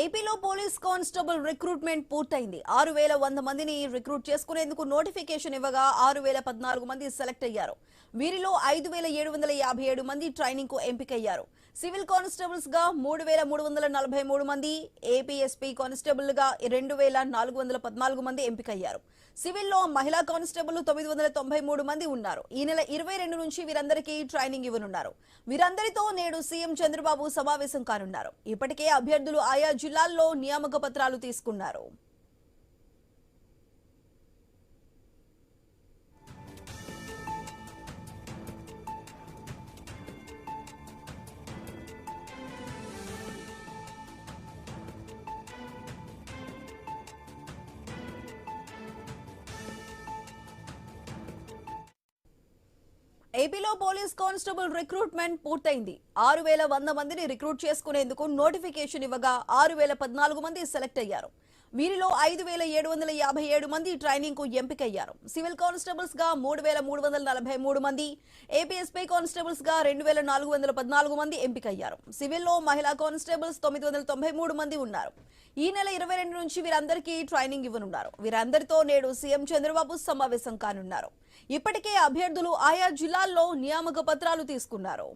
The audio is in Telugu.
ఏపీలో పోలీస్ కానిస్టేబుల్ రిక్రూట్మెంట్ పూర్తయింది. 6100 మందిని రిక్రూట్ చేసుకునేందుకు నోటిఫికేషన్ ఇవ్వగా 6014 మంది సెలెక్ట్ అయ్యారు. వీరిలో 5757 మంది ట్రైనింగ్ కు ఎంపికయ్యారు. సివిల్ కానిస్టేబుల్స్ గా 3343 మంది, ఏపీఎస్పీ కానిస్టేబుల్ గా 2414 మంది ఎంపికయ్యారు. సివిల్లో మహిళా కానిస్టేబుల్ 993 మంది ఉన్నారు. ఈ నెల 22 నుంచి వీరందరికీ ట్రైనింగ్ ఇవ్వనున్నారు. వీరందరితో నేడు సీఎం చంద్రబాబు సమావేశం కానున్నారు. ఇప్పటికే అభ్యర్థులు ఆయా జిల్లాల్లో నియామక పత్రాలు తీసుకున్నారు. ఏపీలో పోలీస్ కానిస్టేబుల్ రిక్రూట్మెంట్ పూర్తయింది. 6100 మందిని రిక్రూట్ చేసుకునేందుకు నోటిఫికేషన్ ఇవ్వగా 6014 మంది సెలెక్ట్ అయ్యారు. వీరిలో 5757 మంది ట్రైనింగ్ కు ఎంపికయ్యారు. సివిల్ కానిస్టేబుల్స్ గా 3343 మంది, ఏపీఎస్పీ కానిస్టేబుల్స్ గా 2414 మంది ఎంపికయ్యారు. సివిల్లో మహిళా కానిస్టేబుల్స్ 993 మంది ఉన్నారు. ఈ నెల 22 నుంచి వీరందరికీ ట్రైనింగ్ ఇవ్వనున్నారు. వీరందరితో నేడు సీఎం చంద్రబాబు సమావేశం కానున్నారు. ఇప్పటికే అభ్యర్థులు ఆయా జిల్లాల్లో నియామక పత్రాలు తీసుకున్నారు.